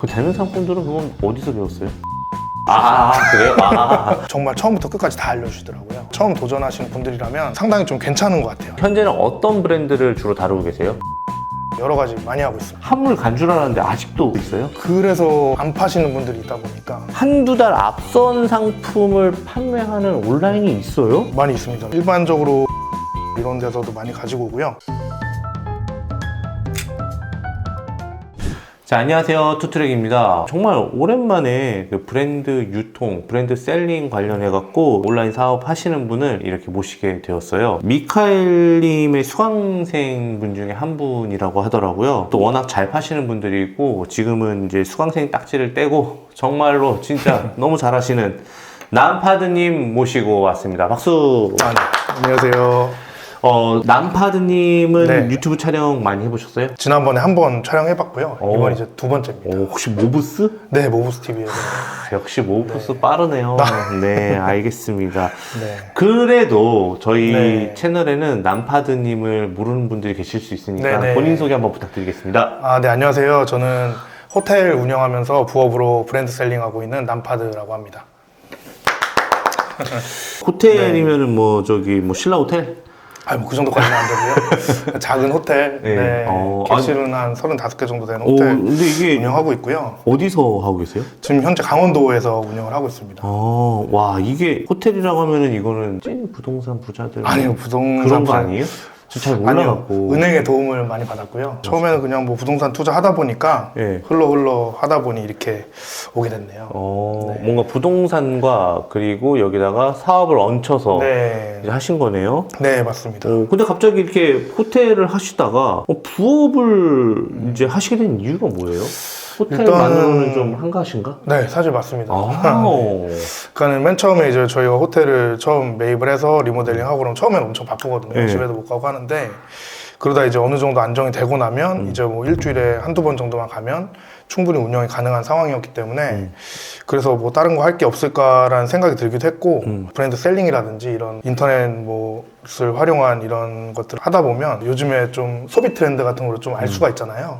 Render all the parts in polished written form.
그 되는 상품들은 그건 어디서 배웠어요? 그래요? 정말 처음부터 끝까지 다 알려주시더라고요. 처음 도전하시는 분들이라면 상당히 좀 괜찮은 것 같아요. 현재는 어떤 브랜드를 주로 다루고 계세요? 여러 가지 많이 하고 있습니다. 한물 간주라는데 아직도 있어요? 그래서 안 파시는 분들이 있다 보니까 한두 달 앞선 상품을 판매하는 온라인이 있어요? 많이 있습니다. 일반적으로 이런 데서도 많이 가지고 오고요. 자, 안녕하세요. 투트랙입니다. 정말 오랜만에 그 브랜드 유통, 브랜드 셀링 관련해갖고 온라인 사업 하시는 분을 이렇게 모시게 되었어요. 미카엘님의 수강생분 중에 한 분이라고 하더라고요. 또 워낙 잘 파시는 분들이 있고, 지금은 이제 수강생 딱지를 떼고, 정말로 진짜 너무 잘하시는 남파드님 모시고 왔습니다. 박수! 네. 안녕하세요. 남파드님은 네. 유튜브 촬영 많이 해보셨어요? 지난번에 한 번 촬영해봤고요. 이번 이제 두 번째입니다. 혹시 모브스? 네, 모브스 TV에서. 역시 모브스 빠르네요. 네, 알겠습니다. 네. 그래도 저희 네. 채널에는 남파드님을 모르는 분들이 계실 수 있으니까 네네. 본인 소개 한번 부탁드리겠습니다. 네, 안녕하세요. 저는 호텔 운영하면서 부업으로 브랜드 셀링하고 있는 남파드라고 합니다. 호텔이면은 뭐 신라 호텔? 뭐 그 정도까지는 안 되고요. 작은 호텔, 네. 네. 객실은 한 35개 정도 되는 호텔 근데 이게 운영하고 있고요. 어디서 하고 계세요? 지금 현재 강원도에서 운영을 하고 있습니다. 와, 이게 호텔이라고 하면은 이거는 찐 부동산 부자들 아니요, 부동산 그런 거 아니에요? 저 잘 몰라갖고. 아니요, 은행의 도움을 많이 받았고요. 처음에는 그냥 뭐 부동산 투자하다 보니까 네. 흘러 하다 보니 이렇게 오게 됐네요. 네. 뭔가 부동산과 그리고 여기다가 사업을 얹혀서 네, 이제 하신 거네요. 네, 맞습니다. 근데 갑자기 이렇게 호텔을 하시다가 부업을 이제 하시게 된 이유가 뭐예요? 호텔만으로는 좀 한가하신가? 네, 사실 맞습니다. 그러니까 맨 처음에 이제 저희가 호텔을 처음 매입을 해서 리모델링하고 그러면 처음엔 엄청 바쁘거든요. 네. 집에도 못 가고 하는데 그러다 이제 어느 정도 안정이 되고 나면 이제 뭐 일주일에 한두 번 정도만 가면 충분히 운영이 가능한 상황이었기 때문에 그래서 뭐 다른 거 할 게 없을까라는 생각이 들기도 했고 브랜드 셀링이라든지 이런 인터넷 뭐를 활용한 이런 것들을 하다 보면 요즘에 좀 소비 트렌드 같은 거를 좀 알 수가 있잖아요.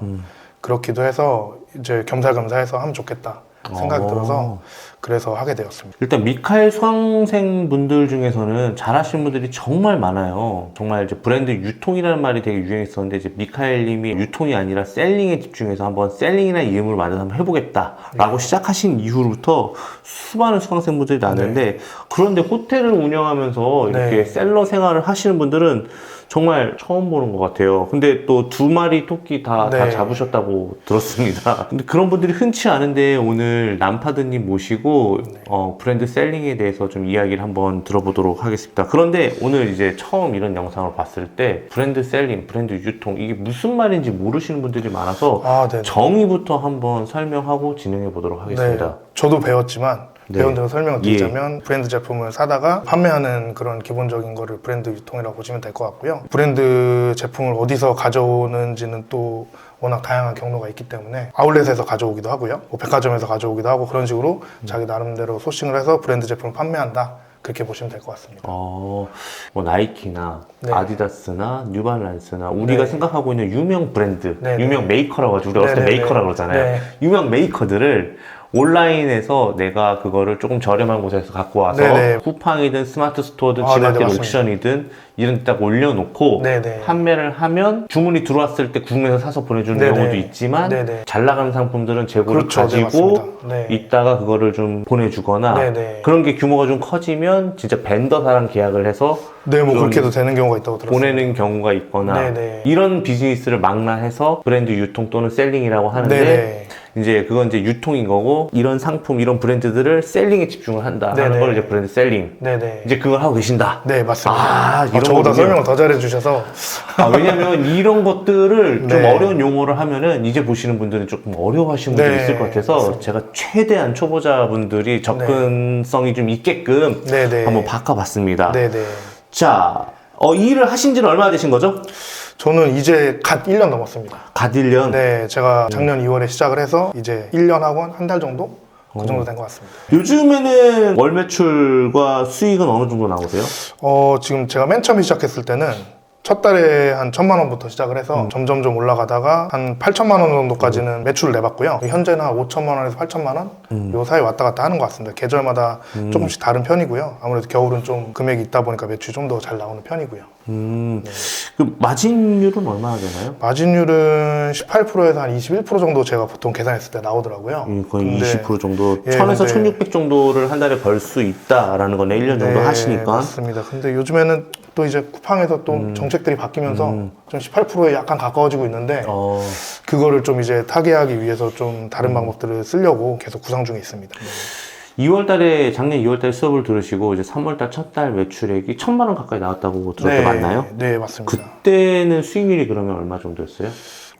그렇기도 해서 이제 겸사겸사해서 하면 좋겠다 생각이 들어서 그래서 하게 되었습니다. 일단 미카엘 수강생 분들 중에서는 잘하시는 분들이 정말 많아요. 정말 이제 브랜드 유통이라는 말이 되게 유행했었는데 이제 미카엘 님이 유통이 아니라 셀링에 집중해서 한번 셀링이라는 이름을 만들어서 한번 해보겠다라고 시작하신 이후부터 수많은 수강생 분들이 나왔는데 그런데 호텔을 운영하면서 이렇게 셀러 생활을 하시는 분들은 정말 처음 보는 것 같아요. 근데 또 두 마리 토끼 다 잡으셨다고 들었습니다. 근데 그런 분들이 흔치 않은데 오늘 남파드님 모시고 브랜드 셀링에 대해서 좀 이야기를 한번 들어보도록 하겠습니다. 그런데 오늘 이제 처음 이런 영상을 봤을 때 브랜드 셀링, 브랜드 유통 이게 무슨 말인지 모르시는 분들이 많아서 정의부터 한번 설명하고 진행해 보도록 하겠습니다. 네, 저도 배웠지만 배운 대로 설명을 드리자면 브랜드 제품을 사다가 판매하는 그런 기본적인 거를 브랜드 유통이라고 보시면 될 것 같고요. 브랜드 제품을 어디서 가져오는지는 또 워낙 다양한 경로가 있기 때문에 아울렛에서 가져오기도 하고요. 뭐 백화점에서 가져오기도 하고 그런 식으로 자기 나름대로 소싱을 해서 브랜드 제품을 판매한다. 그렇게 보시면 될 것 같습니다. 뭐 나이키나 아디다스나 뉴발란스나 우리가 생각하고 있는 유명 브랜드, 유명 메이커라고 하죠. 우리 어렸을 때 메이커라고 그러잖아요. 유명 메이커들을 온라인에서 내가 그거를 조금 저렴한 곳에서 갖고 와서 쿠팡이든 스마트 스토어든 지마켓 옥션이든 이런 데 딱 올려놓고 판매를 하면 주문이 들어왔을 때 국내에서 사서 보내주는 경우도 있지만 잘 나가는 상품들은 재고를 가지고 있다가 그거를 좀 보내주거나 그런 게 규모가 좀 커지면 진짜 벤더사랑 계약을 해서 뭐 그렇게도 되는 경우가 있다고 들었어요. 보내는 경우가 있거나 이런 비즈니스를 망라해서 브랜드 유통 또는 셀링이라고 하는데 이제 그건 이제 유통인 거고 이런 상품 이런 브랜드들을 셀링에 집중을 한다 하는 걸 이제 브랜드 셀링 이제 그걸 하고 계신다. 네, 맞습니다. 이런 저보다 설명을 더 잘해 주셔서 왜냐면 이런 것들을 좀 어려운 용어를 하면은 이제 보시는 분들은 조금 어려워하시는 분들이 있을 것 같아서 맞습니다. 제가 최대한 초보자분들이 접근성이 좀 있게끔 한번 바꿔봤습니다. 자, 이 일을 하신 지는 얼마나 되신 거죠? 저는 이제 갓 1년 넘었습니다. 갓 1년? 네, 제가 작년 2월에 시작을 해서 이제 1년하고 한 달 정도? 그 정도 된 것 같습니다. 요즘에는 월 매출과 수익은 어느 정도 나오세요? 지금 제가 맨 처음에 시작했을 때는 첫 달에 한 1,000만 원부터 시작을 해서 점점점 올라가다가 한 8천만 원 정도까지는 매출을 내봤고요. 현재는 한 5천만 원에서 8천만 원? 요 사이 왔다 갔다 하는 것 같습니다. 계절마다 조금씩 다른 편이고요. 아무래도 겨울은 좀 금액이 있다 보니까 매출이 좀 더 잘 나오는 편이고요. 그 마진율은 얼마나 되나요? 마진율은 18%에서 한 21% 정도 제가 보통 계산했을 때 나오더라고요. 거의 근데 20% 정도, 예, 1000에서 근데 1600 정도를 한 달에 벌 수 있다라는 거네, 1년 정도 네, 하시니까. 맞습니다. 근데 요즘에는 또 이제 쿠팡에서 또 정책들이 바뀌면서 좀 18%에 약간 가까워지고 있는데 그거를 좀 이제 타개하기 위해서 좀 다른 방법들을 쓰려고 계속 구상 중에 있습니다. 2월 달에, 작년 2월 달에 수업을 들으시고, 이제 3월 달 첫 달 매출액이 1000만 원 가까이 나왔다고 들을 때 맞나요? 네, 맞습니다. 그때는 수익률이 그러면 얼마 정도였어요?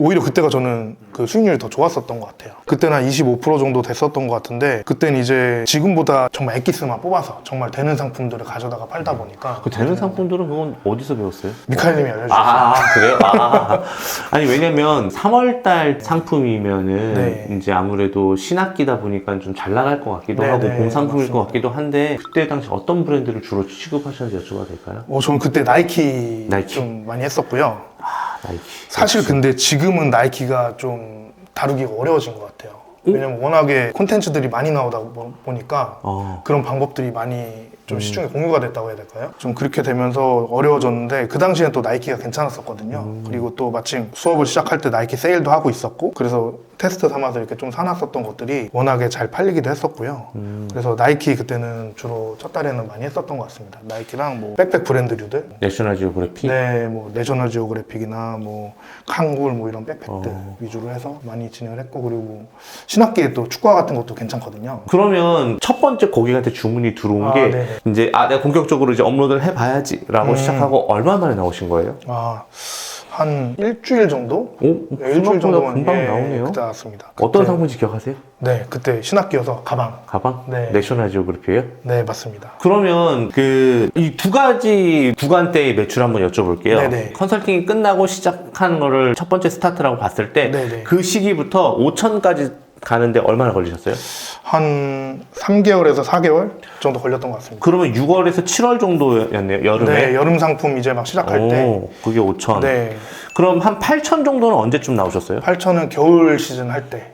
오히려 그때가 저는 그 수익률이 더 좋았었던 것 같아요. 그때는 한 25% 정도 됐었던 것 같은데 그때는 이제 지금보다 정말 엑기스만 뽑아서 정말 되는 상품들을 가져다가 팔다 보니까 그 되는 상품들은 그건 어디서 배웠어요? 미카엘님이 알려주셨어요. 그래요? 아니, 왜냐면 3월달 상품이면은 네. 이제 아무래도 신학기다 보니까 좀 잘 나갈 것 같기도 네, 하고 네, 공상품일 맞습니다. 것 같기도 한데 그때 당시 어떤 브랜드를 주로 취급하셨는지 여쭤봐도 될까요? 저는 그때 나이키 나이키. 좀 많이 했었고요. 나이키. 사실 근데 지금은 나이키가 좀 다루기가 어려워진 것 같아요. 왜냐면 워낙에 콘텐츠들이 많이 나오다 보니까 그런 방법들이 많이 좀 시중에 공유가 됐다고 해야 될까요? 좀 그렇게 되면서 어려워졌는데 그 당시엔 또 나이키가 괜찮았었거든요. 그리고 또 마침 수업을 시작할 때 나이키 세일도 하고 있었고 그래서 테스트 삼아서 이렇게 좀 사놨었던 것들이 워낙에 잘 팔리기도 했었고요. 그래서 나이키 그때는 주로 첫 달에는 많이 했었던 것 같습니다. 나이키랑 뭐 백팩 브랜드류들 내셔널 지오그래피? 네, 뭐 내셔널 지오그래픽이나 뭐 칸굴 뭐 이런 백팩들 위주로 해서 많이 진행을 했고 그리고 신학기에 또 축구화 같은 것도 괜찮거든요. 그러면 첫 번째 고객한테 주문이 들어온 게 네네. 이제 내가 본격적으로 이제 업로드를 해봐야지라고 시작하고 얼마 만에 나오신 거예요? 한 일주일 정도? 오, 네, 일주일 정도만 금방 나오네요. 그때 나왔습니다. 어떤 그때, 상품인지 기억하세요? 네, 그때 신학기여서 가방. 가방? 네. 내셔널 지오그래피예요? 네, 맞습니다. 그러면 이 두 가지 구간대의 매출 한번 여쭤볼게요. 네네. 컨설팅이 끝나고 시작한 거를 첫 번째 스타트라고 봤을 때 네네. 그 시기부터 5천까지 가는데 얼마나 걸리셨어요? 한 3개월에서 4개월 정도 걸렸던 것 같습니다. 그러면 6월에서 7월 정도였네요, 여름에? 네, 여름 상품 이제 막 시작할 때. 그게 5천. 네, 그럼 한 8천 정도는 언제쯤 나오셨어요? 8천은 겨울 시즌 할 때.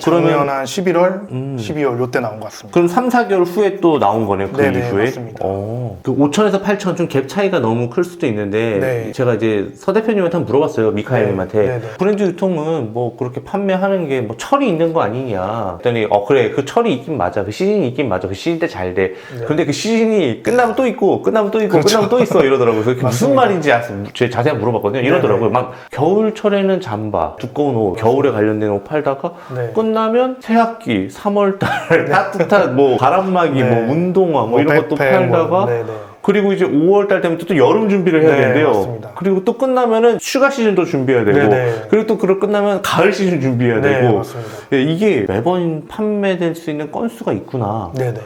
그러면 작년 한 11월, 12월 요때 나온 것 같습니다. 그럼 3, 4개월 후에 또 나온 거네요, 그 네네, 이후에? 맞습니다. 그 5천에서 8천 좀 갭 차이가 너무 클 수도 있는데 네. 제가 이제 서 대표님한테 한번 물어봤어요, 미카엘님한테. 네네. 브랜드 유통은 뭐 그렇게 판매하는 게 뭐 철이 있는 거 아니냐. 그랬더니 그래, 그 철이 있긴 맞아. 그 시즌이 있긴 맞아. 그 시즌 때 잘 돼. 근데 그 시즌이 끝나면 또 있고 끝나면 또 있고 그렇죠. 끝나면 또 있어 이러더라고요. 그게 무슨 말인지 제가 자세히 물어봤거든요. 이러더라고요. 네네. 막 겨울철에는 잠바, 두꺼운 옷, 겨울에 관련된 옷 팔다가 네. 끝나면 새학기, 3월달 따뜻한 뭐 바람막이, 네. 뭐 운동화 뭐 이런 것도 백팩, 팔다가 네네. 그리고 이제 5월달 되면 또 여름 준비를 해야 네, 되는데요. 맞습니다. 그리고 또 끝나면은 휴가 시즌도 준비해야 되고 네네. 그리고 또 그걸 끝나면 가을 시즌 준비해야 네, 되고 맞습니다. 이게 매번 판매될 수 있는 건수가 있구나. 네네.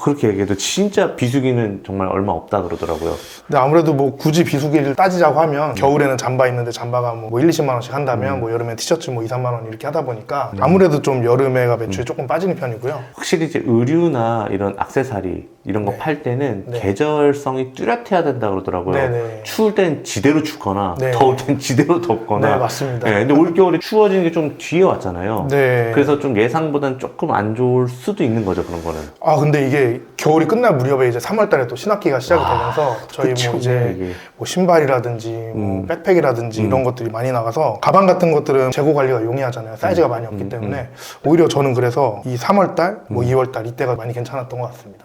그렇게 얘기해도 진짜 비수기는 정말 얼마 없다 그러더라고요. 근데 아무래도 뭐 굳이 비수기를 따지자고 하면 겨울에는 잠바 있는데 잠바가 뭐 1, 20만 원씩 한다면 뭐 여름에 티셔츠 뭐 2, 3만 원 이렇게 하다 보니까 아무래도 좀 여름에가 매출이 조금 빠지는 편이고요. 확실히 이제 의류나 이런 액세서리 이런 거 네. 팔 때는 네. 계절성이 뚜렷해야 된다 그러더라고요. 네네. 추울 땐 지대로 춥거나 네. 더울 땐 지대로 덥거나. 네, 맞습니다. 근데 올겨울에 추워지는 게 좀 뒤에 왔잖아요. 네. 그래서 좀 예상보다는 조금 안 좋을 수도 있는 거죠, 그런 거는. 근데 이게 겨울이 끝날 무렵에 이제 3월 달에 또 신학기가 시작이 되면서 저희 그쵸, 뭐 이제 이게. 뭐 신발이라든지 뭐 백팩이라든지 이런 것들이 많이 나가서 가방 같은 것들은 재고 관리가 용이하잖아요. 사이즈가 많이 없기 때문에 오히려 저는 그래서 이 3월 달, 뭐 2월 달 이때가 많이 괜찮았던 것 같습니다.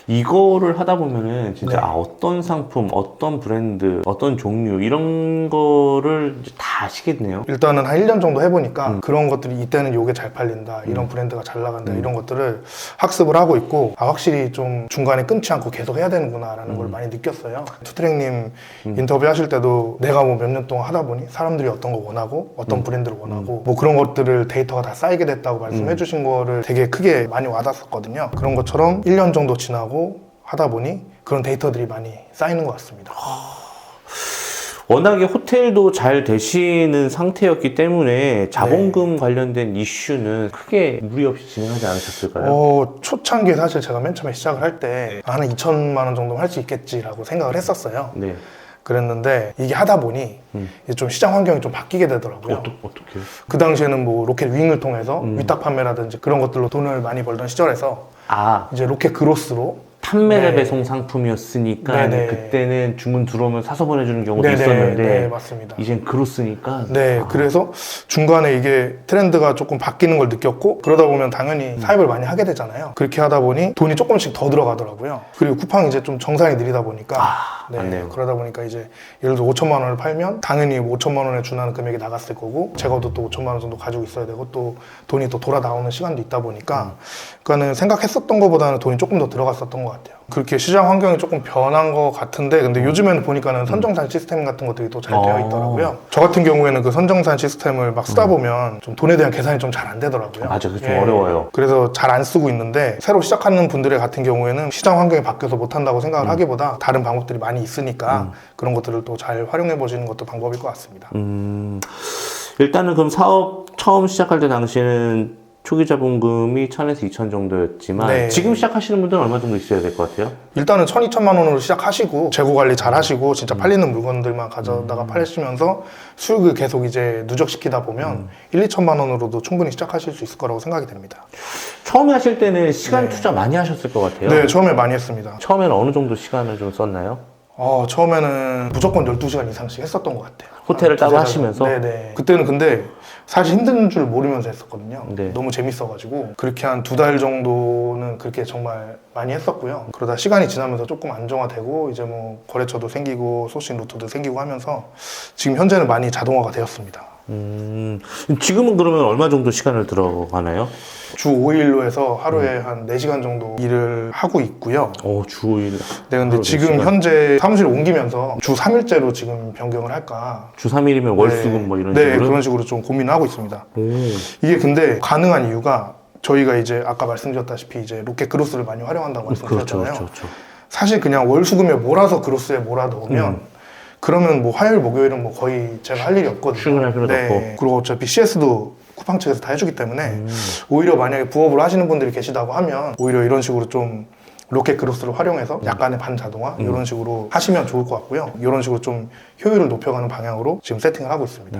이거를 하다 보면은 진짜 네. 어떤 상품, 어떤 브랜드, 어떤 종류 이런 거를 이제 다 아시겠네요. 일단은 한 1년 정도 해보니까 그런 것들이 이때는 요게 잘 팔린다, 이런 브랜드가 잘 나간다, 이런 것들을 학습을 하고 있고 확실히 좀 중간에 끊지 않고 계속 해야 되는구나 라는 걸 많이 느꼈어요. 투트랙님 인터뷰 하실 때도 내가 뭐 몇 년 동안 하다 보니 사람들이 어떤 거 원하고 어떤 브랜드를 원하고 뭐 그런 것들을 데이터가 다 쌓이게 됐다고 말씀해 주신 거를 되게 크게 많이 와닿았었거든요. 그런 것처럼 1년 정도 지나고 하다 보니 그런 데이터들이 많이 쌓이는 것 같습니다. 워낙에 호텔도 잘 되시는 상태였기 때문에 자본금 관련된 이슈는 크게 무리 없이 진행하지 않으셨을까요? 초창기에 사실 제가 맨 처음에 시작을 할 때 한 2천만 원 정도는 할 수 있겠지라고 생각을 했었어요. 네. 그랬는데 이게 하다 보니 이제 좀 시장 환경이 좀 바뀌게 되더라고요. 어떻게? 그 당시에는 뭐 로켓 윙을 통해서 위탁 판매라든지 그런 것들로 돈을 많이 벌던 시절에서 아, 이제 로켓 그로스로 판매대 네. 배송 상품이었으니까 네네. 그때는 주문 들어오면 사서 보내주는 경우도 네네. 있었는데 네, 맞습니다. 이젠 그로스니까 네, 그래서 중간에 이게 트렌드가 조금 바뀌는 걸 느꼈고 그러다 보면 당연히 사입을 많이 하게 되잖아요. 그렇게 하다 보니 돈이 조금씩 더 들어가더라고요. 그리고 쿠팡이 이제 좀 정산이 느리다 보니까 맞네요. 그러다 보니까 이제 예를 들어 5천만 원을 팔면 당연히 5천만 원에 준하는 금액이 나갔을 거고 제가도 또 5천만 원 정도 가지고 있어야 되고 또 돈이 또 돌아 나오는 시간도 있다 보니까 그러니까는 생각했었던 것보다는 돈이 조금 더 들어갔었던 것 같아요. 그렇게 시장 환경이 조금 변한 것 같은데 근데 요즘에는 보니까는 선정산 시스템 같은 것들이 또 잘 되어 있더라고요. 저 같은 경우에는 그 선정산 시스템을 막 쓰다 보면 좀 돈에 대한 계산이 좀 잘 안 되더라고요. 맞아, 그게 좀 어려워요. 그래서 잘 안 쓰고 있는데 새로 시작하는 분들의 같은 경우에는 시장 환경이 바뀌어서 못한다고 생각을 하기보다 다른 방법들이 많이 있으니까 그런 것들을 또 잘 활용해 보시는 것도 방법일 것 같습니다. 일단은 그럼 사업 처음 시작할 때 당시에는 초기 자본금이 1,000에서 2,000 정도였지만 네. 지금 시작하시는 분들은 얼마 정도 있어야 될 것 같아요? 일단은 1,2천만 원으로 시작하시고 재고 관리 잘 하시고 진짜 팔리는 물건들만 가져다가 팔시면서 수익을 계속 이제 누적시키다 보면 1, 2천만 원으로도 충분히 시작하실 수 있을 거라고 생각이 됩니다. 처음에 하실 때는 시간 투자 많이 하셨을 것 같아요. 네, 처음에 많이 했습니다. 처음에는 어느 정도 시간을 좀 썼나요? 처음에는 무조건 12시간 이상씩 했었던 것 같아요. 호텔을 따로 두세 달 하시면서? 네네. 그때는 근데 사실 힘든 줄 모르면서 했었거든요. 네. 너무 재밌어가지고 그렇게 한 2달 정도는 그렇게 정말 많이 했었고요. 그러다 시간이 지나면서 조금 안정화되고 이제 뭐 거래처도 생기고 소싱 루트도 생기고 하면서 지금 현재는 많이 자동화가 되었습니다. 지금은 그러면 얼마 정도 시간을 들어가나요? 주 5일로 해서 하루에 한 4시간 정도 일을 하고 있고요. 주 5일. 네, 근데 지금 현재 사무실 옮기면서 주 3일째로 지금 변경을 할까. 주 3일이면 월수금 뭐 이런 식으로? 네, 그런 식으로 좀 고민을 하고 있습니다. 오. 이게 근데 가능한 이유가 저희가 이제 아까 말씀드렸다시피 이제 로켓 그로스를 많이 활용한다고 말씀드렸잖아요. 그렇죠. 사실 그냥 월수금에 몰아서 그로스에 몰아 넣으면 그러면 뭐 화요일 목요일은 뭐 거의 제가 할 일이 없거든요. 출근할 필요도 없고. 그리고 어차피 CS도 쿠팡 측에서 다 해주기 때문에 오히려 만약에 부업을 하시는 분들이 계시다고 하면 오히려 이런 식으로 좀 로켓 그로스를 활용해서 약간의 반자동화 이런 식으로 하시면 좋을 것 같고요. 이런 식으로 좀 효율을 높여가는 방향으로 지금 세팅을 하고 있습니다.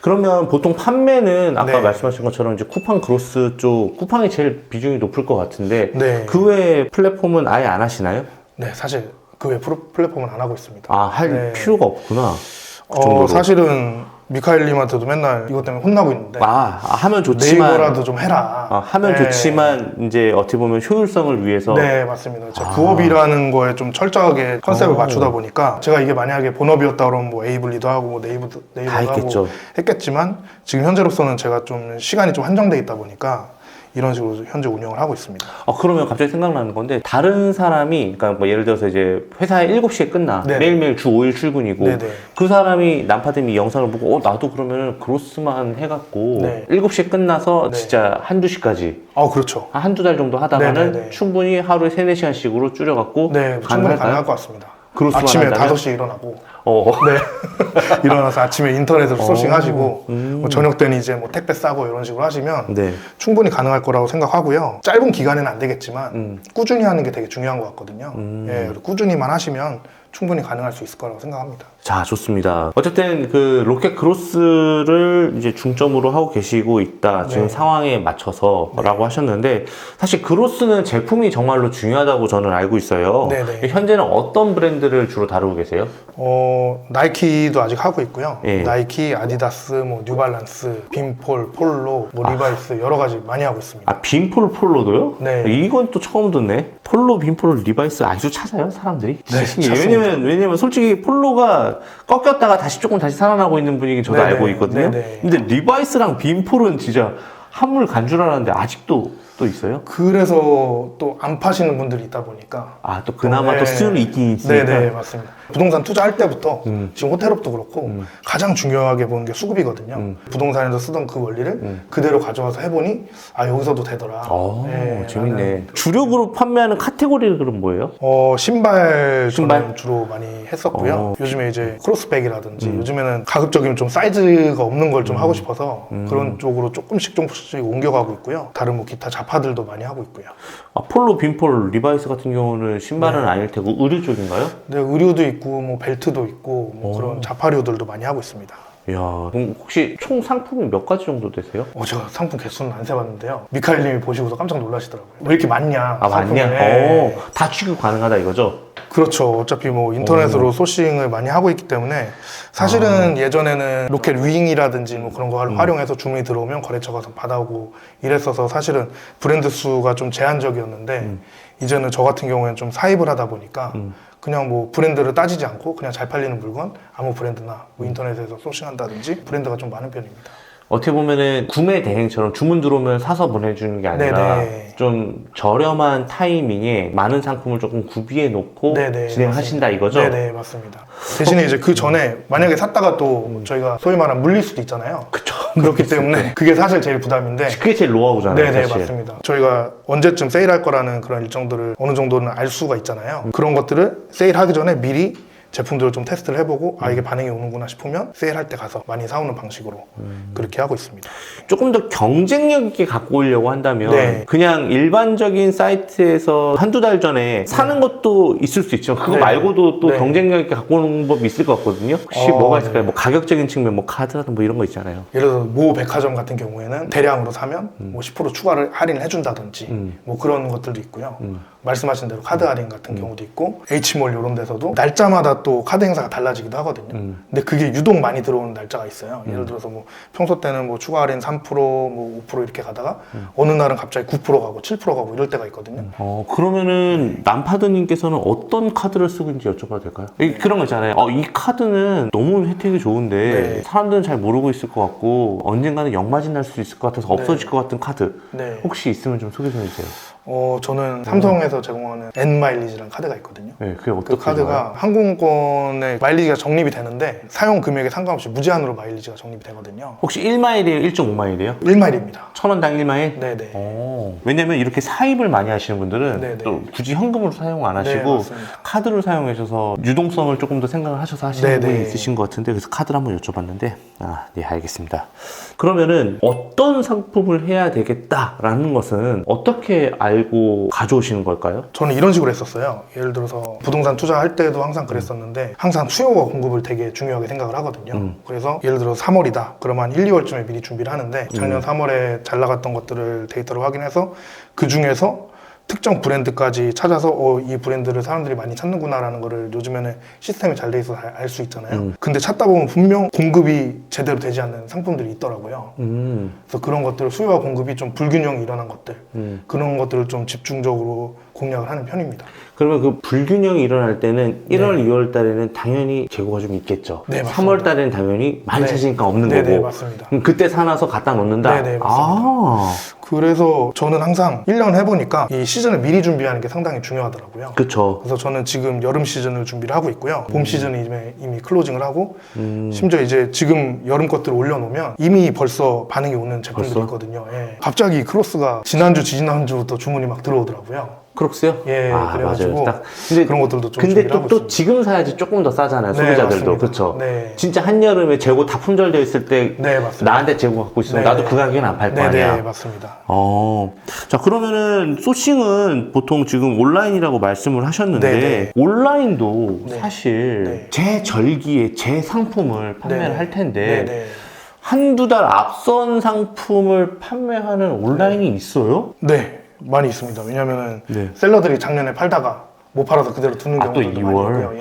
그러면 보통 판매는 아까 네. 말씀하신 것처럼 이제 쿠팡 그로스 쪽, 쿠팡이 제일 비중이 높을 것 같은데 네. 그 외에 플랫폼은 아예 안 하시나요? 네, 사실 그 외 플랫폼은 안 하고 있습니다. 할 네. 필요가 없구나. 그 정도로. 사실은 미카엘님한테도 맨날 이것 때문에 혼나고 있는데 하면 좋지만 네이버라도 좀 해라. 하면 네. 좋지만 이제 어떻게 보면 효율성을 위해서 네, 맞습니다. 제가 부업이라는 거에 좀 철저하게 컨셉을 맞추다 보니까 제가 이게 만약에 본업이었다 그러면 뭐 에이블리도 하고 뭐 네이버도 했겠죠. 하고 했겠지만 지금 현재로서는 제가 좀 시간이 좀 한정돼 있다 보니까 이런 식으로 현재 운영을 하고 있습니다. 그러면 갑자기 생각나는 건데 다른 사람이 그러니까 뭐 예를 들어서 이제 회사에 7시에 끝나 네네. 매일매일 주 5일 출근이고 네네. 그 사람이 난파dem이 영상을 보고 나도 그러면은 그로스만 해갖고 네. 7시에 끝나서 네. 진짜 한두 시까지 그렇죠. 한두 달 정도 하다가는 네네네. 충분히 하루에 3-4시간씩으로 줄여갖고 네, 충분히 가능할까요? 가능할 것 같습니다. 그로스만 아침에 한다면? 5시에 일어나고 네. 일어나서 아침에 인터넷으로 소싱하시고 뭐 저녁 때는 이제 뭐 택배 싸고 이런 식으로 하시면 네. 충분히 가능할 거라고 생각하고요. 짧은 기간에는 안 되겠지만 꾸준히 하는 게 되게 중요한 것 같거든요. 그리고 꾸준히만 하시면 충분히 가능할 수 있을 거라고 생각합니다. 자, 좋습니다. 어쨌든 그 로켓 그로스를 이제 중점으로 하고 계시고 있다. 지금 네. 상황에 맞춰서라고 하셨는데 사실 그로스는 제품이 정말로 중요하다고 저는 알고 있어요. 네네. 현재는 어떤 브랜드를 주로 다루고 계세요? 나이키도 아직 하고 있고요. 예. 나이키, 아디다스, 뭐 뉴발란스, 빈폴, 폴로, 뭐 리바이스 여러 가지 많이 하고 있습니다. 빈폴 폴로도요? 네. 이건 또 처음 듣네. 폴로, 빈폴, 리바이스 아직도 찾아요, 사람들이? 네, 신기해요. 찾습니다. 왜냐면 솔직히 폴로가 꺾였다가 다시 살아나고 있는 분위기 저도 네네. 알고 있거든요. 네네. 근데 리바이스랑 빈폴은 진짜 한물 간 줄 알았는데 아직도 또 있어요? 그래서 또 안 파시는 분들이 있다 보니까 또 그나마 또 수요는 있긴 있으니까. 네네, 맞습니다. 부동산 투자할 때부터 지금 호텔업도 그렇고 가장 중요하게 보는 게 수급이거든요. 부동산에서 쓰던 그 원리를 그대로 가져와서 해보니 여기서도 되더라. 재밌네. 주력으로 판매하는 카테고리는 그럼 뭐예요? 신발 신발? 저는 주로 많이 했었고요. 요즘에 이제 크로스백이라든지 요즘에는 가급적이면 좀 사이즈가 없는 걸 좀 하고 싶어서 그런 쪽으로 조금씩 옮겨가고 있고요. 다른 뭐 기타 자파들도 많이 하고 있고요. 폴로, 빈폴, 리바이스 같은 경우는 신발은 아닐 테고 의류 쪽인가요? 네, 의류도 있고 뭐 벨트도 있고 뭐 그런 자파류들도 많이 하고 있습니다. 이야, 그럼 혹시 총 상품이 몇 가지 정도 되세요? 제가 상품 개수는 안 세봤는데요. 미카엘님이 보시고서 깜짝 놀라시더라고요. 왜 이렇게 많냐? 아, 상품이. 맞냐? 네. 다 취급 가능하다 이거죠? 그렇죠. 어차피 뭐 인터넷으로 소싱을 많이 하고 있기 때문에 사실은 예전에는 로켓 윙이라든지 뭐 그런 거 활용해서 주문이 들어오면 거래처 가서 받아오고 이랬어서 사실은 브랜드 수가 좀 제한적이었는데 이제는 저 같은 경우에는 좀 사입을 하다 보니까 그냥 뭐 브랜드를 따지지 않고 그냥 잘 팔리는 물건 아무 브랜드나 뭐 인터넷에서 소싱한다든지 브랜드가 좀 많은 편입니다. 어떻게 보면은 구매 대행처럼 주문 들어오면 사서 보내주는 게 아니라 네네. 좀 저렴한 타이밍에 많은 상품을 조금 구비해 놓고 네네, 진행하신다 맞습니다. 이거죠? 네네, 맞습니다. 대신에 이제 그 전에 만약에 샀다가 또 저희가 소위 말하는 물릴 수도 있잖아요. 그쵸. 그렇기 때문에 그게 사실 제일 부담인데. 그게 제일 노하우잖아요. 네네, 사실. 맞습니다. 저희가 언제쯤 세일할 거라는 그런 일정들을 어느 정도는 알 수가 있잖아요. 그런 것들을 세일하기 전에 미리 제품들을 좀 테스트를 해보고 이게 반응이 오는구나 싶으면 세일할 때 가서 많이 사오는 방식으로 그렇게 하고 있습니다. 조금 더 경쟁력 있게 갖고 오려고 한다면 네. 그냥 일반적인 사이트에서 한두 달 전에 사는 것도 있을 수 있죠. 그거 네. 말고도 또 네. 경쟁력 있게 갖고 오는 법이 있을 것 같거든요. 혹시 뭐가 있을까요? 네. 뭐 가격적인 측면, 뭐 카드라든 뭐 이런 거 있잖아요. 예를 들어서 모 백화점 같은 경우에는 대량으로 사면 뭐 10% 추가를 할인을 해준다든지 뭐 그런 것들도 있고요. 말씀하신 대로 카드 할인 같은 경우도 있고 H몰 이런 데서도 날짜마다 또 카드 행사가 달라지기도 하거든요. 근데 그게 유독 많이 들어오는 날짜가 있어요. 예를 들어서 뭐 평소 때는 뭐 추가 할인 3%, 뭐 5% 이렇게 가다가 어느 날은 갑자기 9% 가고 7% 가고 이럴 때가 있거든요. 그러면은 남파드님께서는 어떤 카드를 쓰고 있는지 여쭤봐도 될까요? 그런 거 있잖아요. 이 카드는 너무 혜택이 좋은데 네. 사람들은 잘 모르고 있을 것 같고 언젠가는 역마진 날 수 있을 것 같아서 네. 없어질 것 같은 카드 네. 혹시 있으면 좀 소개 좀 해주세요. 저는 삼성에서 제공하는 N마일리지라는 카드가 있거든요. 네, 그게 그 어떻게 카드가 좋아요? 항공권의 마일리지가 적립이 되는데 사용 금액에 상관없이 무제한으로 마일리지가 적립이 되거든요. 혹시 1마일이에요? 1.5마일이에요? 1마일입니다. 1,000원당 1마일? 네네. 왜냐면 이렇게 사입을 많이 하시는 분들은 네네. 또 굳이 현금으로 사용 안 네, 하시고 맞습니다. 카드를 사용하셔서 유동성을 조금 더 생각을 하셔서 하시는 네네. 분이 있으신 것 같은데 그래서 카드를 한번 여쭤봤는데 네, 알겠습니다. 그러면은 어떤 상품을 해야 되겠다라는 것은 어떻게 알고 가져오시는 걸까요? 저는 이런 식으로 했었어요. 예를 들어서 부동산 투자할 때도 항상 그랬었는데 항상 수요와 공급을 되게 중요하게 생각을 하거든요. 그래서 예를 들어서 3월이다. 그러면 한 1, 2월쯤에 미리 준비를 하는데 작년 3월에 잘 나갔던 것들을 데이터로 확인해서 그 중에서 특정 브랜드까지 찾아서 이 브랜드를 사람들이 많이 찾는구나라는 거를 요즘에는 시스템이 잘 돼 있어서 알 수 있잖아요. 근데 찾다 보면 분명 공급이 제대로 되지 않는 상품들이 있더라고요. 그래서 그런 것들, 수요와 공급이 좀 불균형이 일어난 것들, 그런 것들을 좀 집중적으로 공략을 하는 편입니다. 그러면 그 불균형이 일어날 때는 1월, 2월 달에는 당연히 재고가 좀 있겠죠. 네, 맞습니다. 3월 달에는 당연히 많이 네. 찾으니까 없는 네네, 거고. 맞습니다. 그럼 그때 사놔서 갖다 놓는다? 네네, 맞습니다. 그래서 저는 항상 1년 해보니까 이 시즌을 미리 준비하는 게 상당히 중요하더라고요. 그쵸. 그래서 저는 지금 여름 시즌을 준비를 하고 있고요. 봄 시즌은 이미 클로징을 하고 심지어 이제 지금 여름 것들을 올려놓으면 이미 벌써 반응이 오는 제품들이 벌써? 있거든요. 예. 갑자기 크로스가 지난주, 지지난주부터 주문이 막 들어오더라고요. 크록스요? 예, 그래가지고 맞아요. 근데 그런 것들도 좀 근데 준비를 또, 하고 또 있습니다. 지금 사야지 조금 더 싸잖아요. 네, 소비자들도. 맞습니다. 그쵸? 네. 진짜 한여름에 재고 다 품절되어 있을 때 네, 맞습니다. 나한테 재고 갖고 있으면 네. 나도 그 가격엔 안 팔 거 네, 아니야. 네, 맞습니다. 자, 그러면은 소싱은 보통 지금 온라인이라고 말씀을 하셨는데 네. 온라인도 네. 사실 네. 제 절기에 제 상품을 판매를 네. 할 텐데 네, 네. 한두 달 앞선 상품을 판매하는 온라인이 있어요? 네, 많이 있습니다. 왜냐면은 네. 셀러들이 작년에 팔다가 못 팔아서 그대로 두는 또 경우도 많이 2월? 있고요. 예.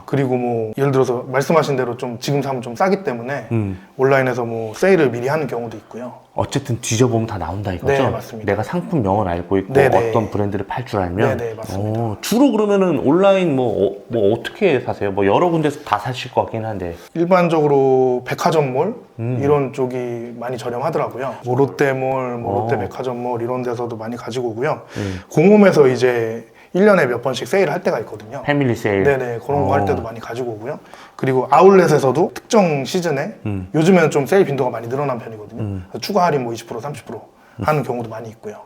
그리고 그리고 뭐 예를 들어서 말씀하신 대로 좀 지금 사면 좀 싸기 때문에 온라인에서 뭐 세일을 미리 하는 경우도 있고요. 어쨌든 뒤져보면 다 나온다 이거죠? 네, 맞습니다. 내가 상품명을 알고 있고 네네. 어떤 브랜드를 팔 줄 알면 네네, 맞습니다. 주로 그러면은 온라인 뭐 어떻게 사세요? 뭐 여러 군데서 다 사실 것 같긴 한데 일반적으로 백화점몰 이런 쪽이 많이 저렴하더라고요. 뭐 롯데몰, 뭐 롯데백화점몰 이런 데서도 많이 가지고 오고요. 공홈에서 이제 1년에 몇 번씩 세일을 할 때가 있거든요. 패밀리 세일. 네네, 그런 거 할 때도 많이 가지고 오고요. 그리고 아울렛에서도 특정 시즌에 요즘에는 좀 세일 빈도가 많이 늘어난 편이거든요. 추가 할인 뭐 20%, 30% 하는 경우도 많이 있고요.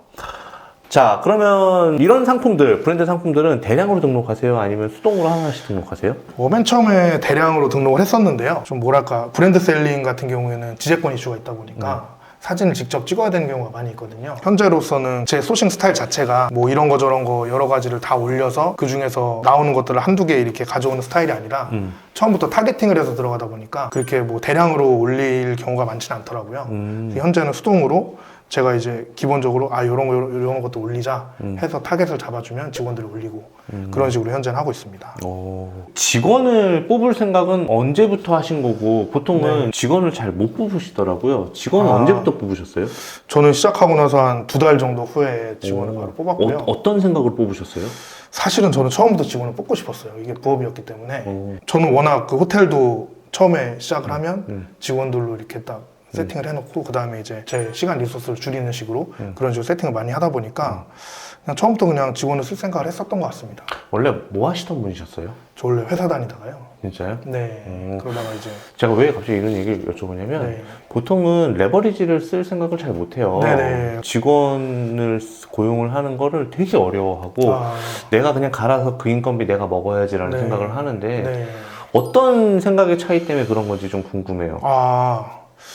자, 그러면 이런 상품들, 브랜드 상품들은 대량으로 등록하세요? 아니면 수동으로 하나씩 등록하세요? 맨 처음에 대량으로 등록을 했었는데요. 좀 뭐랄까 브랜드 셀링 같은 경우에는 지재권 이슈가 있다 보니까 사진을 직접 찍어야 되는 경우가 많이 있거든요. 현재로서는 제 소싱 스타일 자체가 뭐 이런 거 저런 거 여러 가지를 다 올려서 그 중에서 나오는 것들을 한두 개 이렇게 가져오는 스타일이 아니라 처음부터 타겟팅을 해서 들어가다 보니까 그렇게 뭐 대량으로 올릴 경우가 많지는 않더라고요. 현재는 수동으로 제가 이제 기본적으로 이런 것도 올리자 해서 타겟을 잡아주면 직원들이 올리고 그런 식으로 현재는 하고 있습니다. 직원을 뽑을 생각은 언제부터 하신 거고 보통은 직원을 잘 못 뽑으시더라고요. 직원은 언제부터 뽑으셨어요? 저는 시작하고 나서 한 2달 정도 후에 직원을 바로 뽑았고요. 어떤 생각을 뽑으셨어요? 사실은 저는 처음부터 직원을 뽑고 싶었어요. 이게 부업이었기 때문에. 저는 워낙 그 호텔도 처음에 시작을 하면 직원들로 이렇게 딱 세팅을 해놓고 그 다음에 이제 제 시간 리소스를 줄이는 식으로 그런 식으로 세팅을 많이 하다 보니까 그냥 처음부터 그냥 직원을 쓸 생각을 했었던 것 같습니다. 원래 뭐 하시던 분이셨어요? 저 원래 회사 다니다가요. 진짜요? 네. 그러다가 이제 제가 왜 갑자기 이런 얘기를 여쭤보냐면 보통은 레버리지를 쓸 생각을 잘 못해요. 네네. 직원을 고용을 하는 거를 되게 어려워하고 내가 그냥 갈아서 그 인건비 내가 먹어야지라는 생각을 하는데 어떤 생각의 차이 때문에 그런 건지 좀 궁금해요.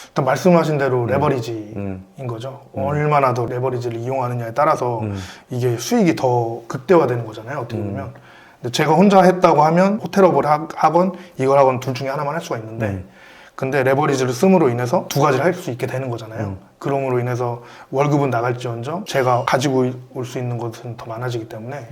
일단 말씀하신 대로 레버리지인 거죠. 얼마나 더 레버리지를 이용하느냐에 따라서 이게 수익이 더 극대화되는 거잖아요. 어떻게 보면. 근데 제가 혼자 했다고 하면 호텔업을 하건 이걸 하건 둘 중에 하나만 할 수가 있는데 근데 레버리지를 씀으로 인해서 두 가지를 할 수 있게 되는 거잖아요. 그럼으로 인해서 월급은 나갈지언정 제가 가지고 올 수 있는 것은 더 많아지기 때문에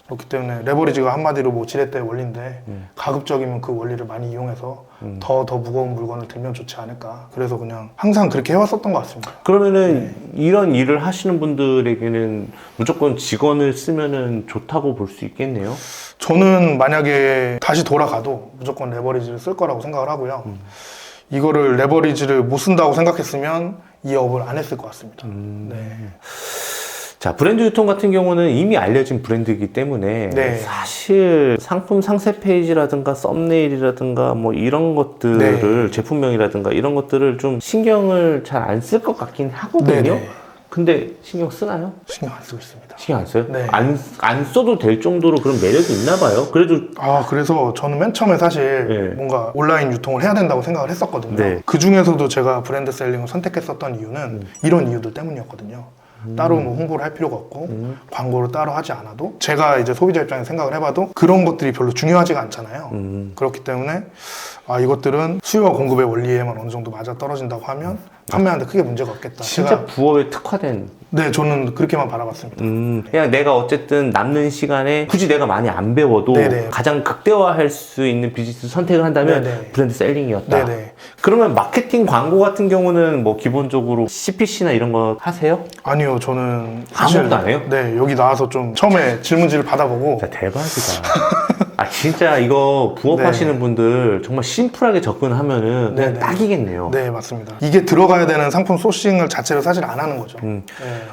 그렇기 때문에 레버리지가 한마디로 뭐 지렛대의 원리인데 가급적이면 그 원리를 많이 이용해서 더 무거운 물건을 들면 좋지 않을까. 그래서 그냥 항상 그렇게 해왔었던 것 같습니다. 그러면은 이런 일을 하시는 분들에게는 무조건 직원을 쓰면은 좋다고 볼 수 있겠네요. 저는 만약에 다시 돌아가도 무조건 레버리지를 쓸 거라고 생각을 하고요. 이거를 레버리지를 못 쓴다고 생각했으면 이 업을 안 했을 것 같습니다. 자, 브랜드 유통 같은 경우는 이미 알려진 브랜드이기 때문에 사실 상품 상세 페이지라든가 썸네일이라든가 뭐 이런 것들을 제품명이라든가 이런 것들을 좀 신경을 잘 안 쓸 것 같긴 하거든요. 근데 신경 쓰나요? 신경 안 쓰고 있습니다. 신경 안 써요? 네. 안 써도 될 정도로 그런 매력이 있나 봐요. 그래도 그래서 저는 맨 처음에 사실 뭔가 온라인 유통을 해야 된다고 생각을 했었거든요. 그 중에서도 제가 브랜드 셀링을 선택했었던 이유는 이런 이유들 때문이었거든요. 따로 뭐 홍보를 할 필요가 없고 광고를 따로 하지 않아도 제가 이제 소비자 입장에서 생각을 해봐도 그런 것들이 별로 중요하지가 않잖아요. 그렇기 때문에 이것들은 수요와 공급의 원리에만 어느 정도 맞아 떨어진다고 하면 판매하는데 크게 문제가 없겠다. 진짜 부업에 특화된. 네, 저는 그렇게만 바라봤습니다. 그냥 내가 어쨌든 남는 시간에 굳이 내가 많이 안 배워도 가장 극대화할 수 있는 비즈니스 선택을 한다면 브랜드 셀링이었다. 그러면 마케팅 광고 같은 경우는 뭐 기본적으로 CPC나 이런 거 하세요? 아니요, 저는 사실 아무것도 안 해요? 네, 여기 나와서 좀 처음에 질문지를 받아보고 진짜 대박이다. 진짜 이거 부업하시는 분들 정말 심플하게 접근하면은 그냥 딱이겠네요. 네, 맞습니다. 이게 들어가야 되는 상품 소싱을 자체를 사실 안 하는 거죠.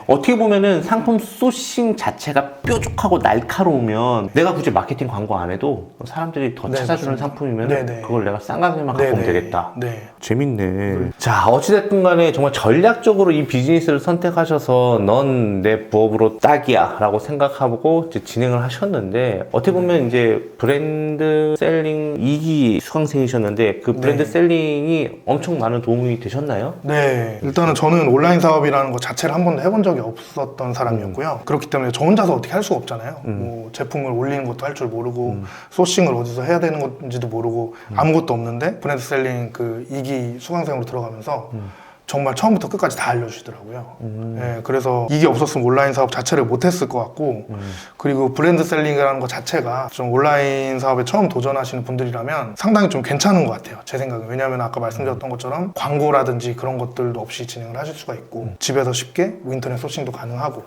어떻게 보면은 상품 소싱 자체가 뾰족하고 날카로우면 내가 굳이 마케팅 광고 안 해도 사람들이 더 찾아주는 상품이면 그걸 내가 싼 가격에만 갖고 오면 되겠다. 재밌네. 자, 어찌됐든 간에 정말 전략적으로 이 비즈니스를 선택하셔서 넌 내 부업으로 딱이야 라고 생각하고 이제 진행을 하셨는데 어떻게 보면 이제 브랜드 셀링 2기 수강생이셨는데 그 브랜드 셀링이 엄청 많은 도움이 되셨나요? 네, 일단은 저는 온라인 사업이라는 것 자체를 한 번도 해본 적이 없었던 사람이었고요. 그렇기 때문에 저 혼자서 어떻게 할 수가 없잖아요. 뭐 제품을 올리는 것도 할 줄 모르고 소싱을 어디서 해야 되는 건지도 모르고 아무것도 없는데 브랜드 셀링 그 2기 수강생으로 들어가면서 정말 처음부터 끝까지 다 알려주시더라고요. 네, 그래서 이게 없었으면 온라인 사업 자체를 못했을 것 같고 그리고 브랜드 셀링이라는 것 자체가 좀 온라인 사업에 처음 도전하시는 분들이라면 상당히 좀 괜찮은 것 같아요. 제 생각에. 왜냐하면 아까 말씀드렸던 것처럼 광고라든지 그런 것들도 없이 진행을 하실 수가 있고 집에서 쉽게 인터넷 소싱도 가능하고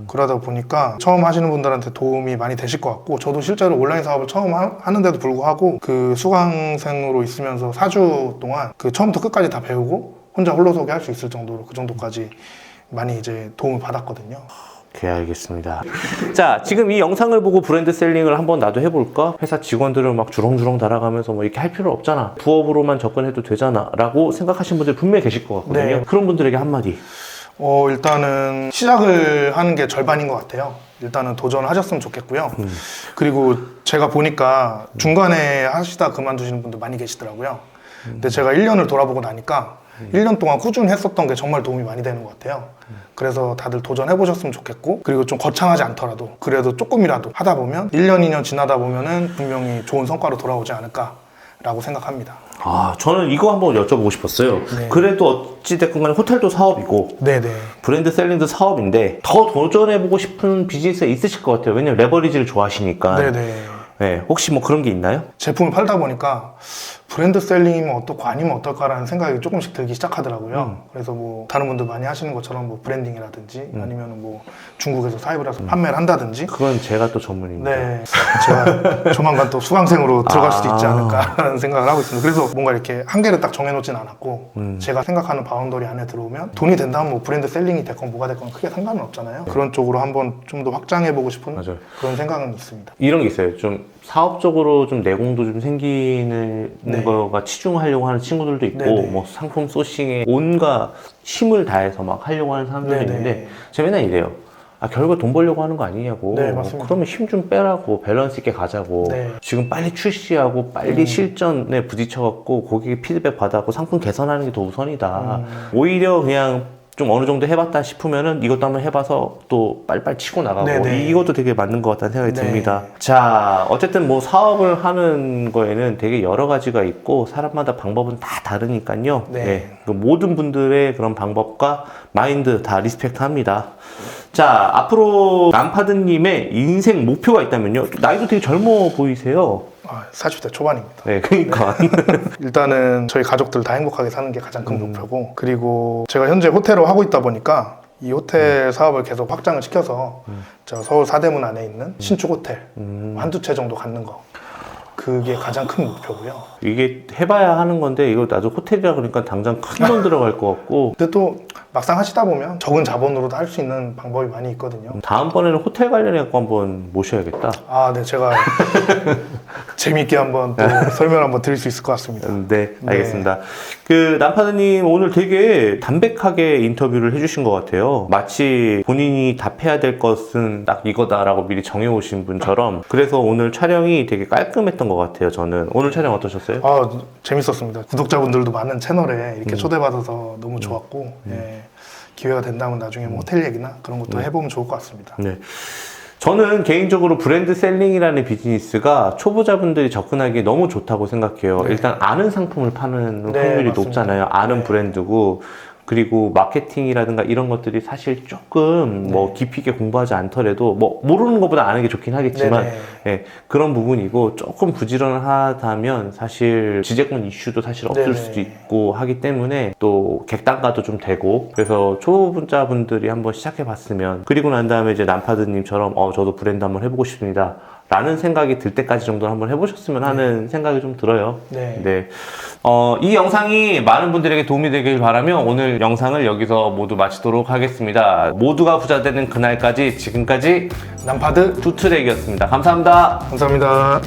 그러다 보니까 처음 하시는 분들한테 도움이 많이 되실 것 같고 저도 실제로 온라인 사업을 처음 하는데도 불구하고 그 수강생으로 있으면서 4주 동안 그 처음부터 끝까지 다 배우고 혼자 홀로서기 할 수 있을 정도로 그 정도까지 많이 이제 도움을 받았거든요. 오케이, 알겠습니다. 자, 지금 이 영상을 보고 브랜드 셀링을 한번 나도 해볼까? 회사 직원들을 막 주렁주렁 달아가면서 뭐 이렇게 할 필요 없잖아. 부업으로만 접근해도 되잖아. 라고 생각하시는 분들 분명히 계실 것 같거든요. 그런 분들에게 한마디. 일단은 시작을 하는 게 절반인 것 같아요. 일단은 도전을 하셨으면 좋겠고요. 그리고 제가 보니까 중간에 하시다 그만두시는 분들 많이 계시더라고요. 근데 제가 1년을 돌아보고 나니까 1년 동안 꾸준히 했었던 게 정말 도움이 많이 되는 것 같아요. 그래서 다들 도전해보셨으면 좋겠고, 그리고 좀 거창하지 않더라도 그래도 조금이라도 하다 보면 1년, 2년 지나다 보면은 분명히 좋은 성과로 돌아오지 않을까라고 생각합니다. 아, 저는 이거 한번 여쭤보고 싶었어요. 네. 그래도 어찌됐건 간에 호텔도 사업이고 네네. 브랜드 셀링도 사업인데 더 도전해보고 싶은 비즈니스가 있으실 것 같아요. 왜냐면 레버리지를 좋아하시니까. 네네. 네, 혹시 뭐 그런 게 있나요? 제품을 팔다 보니까 브랜드 셀링이면 어떻고 아니면 어떨까라는 생각이 조금씩 들기 시작하더라고요. 그래서 뭐 다른 분들 많이 하시는 것처럼 뭐 브랜딩이라든지 아니면 뭐 중국에서 사입을 해서 판매를 한다든지. 그건 제가 또 전문입니다. 네, 제가 조만간 또 수강생으로 들어갈 수도 있지 않을까라는 생각을 하고 있습니다. 그래서 뭔가 이렇게 한계를 딱 정해놓진 않았고 제가 생각하는 바운더리 안에 들어오면 돈이 된다면 뭐 브랜드 셀링이 됐건 뭐가 됐건 크게 상관은 없잖아요. 그런 쪽으로 한번 좀 더 확장해보고 싶은 맞아요. 그런 생각은 있습니다. 이런 게 있어요. 좀 사업적으로 좀 내공도 좀 생기는 네. 거가 치중하려고 하는 친구들도 있고, 네네. 뭐 상품 소싱에 온갖 힘을 다해서 막 하려고 하는 사람들도 네네. 있는데, 제가 맨날 이래요. 아, 결국 돈 벌려고 하는 거 아니냐고. 네, 맞습니다. 그러면 힘 좀 빼라고, 밸런스 있게 가자고. 네. 지금 빨리 출시하고, 빨리 실전에 부딪혀갖고, 고객의 피드백 받아갖고, 상품 개선하는 게 더 우선이다. 오히려 그냥 좀 어느 정도 해봤다 싶으면은 이것도 한번 해봐서 또 빨리빨리 치고 나가고 네네. 이것도 되게 맞는 것 같다는 생각이 네. 듭니다. 자, 어쨌든 뭐 사업을 하는 거에는 되게 여러 가지가 있고 사람마다 방법은 다 다르니까요. 네. 그 모든 분들의 그런 방법과 마인드 다 리스펙트 합니다. 자, 앞으로 남파드님의 인생 목표가 있다면요. 나이도 되게 젊어 보이세요. 40대 초반입니다. 네, 그러니까. 일단은 저희 가족들 다 행복하게 사는 게 가장 큰 목표고, 그리고 제가 현재 호텔을 하고 있다 보니까 이 호텔 사업을 계속 확장을 시켜서 저 서울 사대문 안에 있는 신축 호텔 한두 채 정도 갖는 거, 그게 가장 큰 목표고요. 이게 해봐야 하는 건데 이거 나도 호텔이라 그러니까 당장 큰 돈 들어갈 것 같고 근데 또 막상 하시다 보면 적은 자본으로도 할 수 있는 방법이 많이 있거든요. 다음번에는 호텔 관련해서 한번 모셔야겠다. 네, 제가 재미있게 한번 또 설명 한번 드릴 수 있을 것 같습니다. 네, 알겠습니다. 그 남파드님 오늘 되게 담백하게 인터뷰를 해주신 것 같아요. 마치 본인이 답해야 될 것은 딱 이거다라고 미리 정해오신 분처럼. 그래서 오늘 촬영이 되게 깔끔했던 것 같아요. 저는 오늘 촬영 어떠셨어요? 재밌었습니다. 구독자분들도 많은 채널에 이렇게 초대받아서 너무 좋았고, 예, 기회가 된다면 나중에 뭐 호텔 얘기나 그런 것도 해보면 좋을 것 같습니다. 네. 저는 개인적으로 브랜드 셀링이라는 비즈니스가 초보자분들이 접근하기에 너무 좋다고 생각해요. 네. 일단 아는 상품을 파는 네, 확률이 맞습니다. 높잖아요. 아는 네. 브랜드고. 그리고 마케팅이라든가 이런 것들이 사실 조금 뭐 깊이 있게 공부하지 않더라도 뭐 모르는 것보다 아는 게 좋긴 하겠지만 네네. 예, 그런 부분이고 조금 부지런하다면 사실 지재권 이슈도 사실 없을 네네. 수도 있고 하기 때문에 또 객단가도 좀 되고 그래서 초보자분들이 한번 시작해 봤으면 그리고 난 다음에 이제 남파드님처럼 저도 브랜드 한번 해보고 싶습니다 라는 생각이 들 때까지 정도 한번 해보셨으면 하는 생각이 좀 들어요. 네. 이 영상이 많은 분들에게 도움이 되길 바라며 오늘 영상을 여기서 모두 마치도록 하겠습니다. 모두가 부자 되는 그날까지 지금까지 남파드 투트랙이었습니다. 감사합니다. 감사합니다.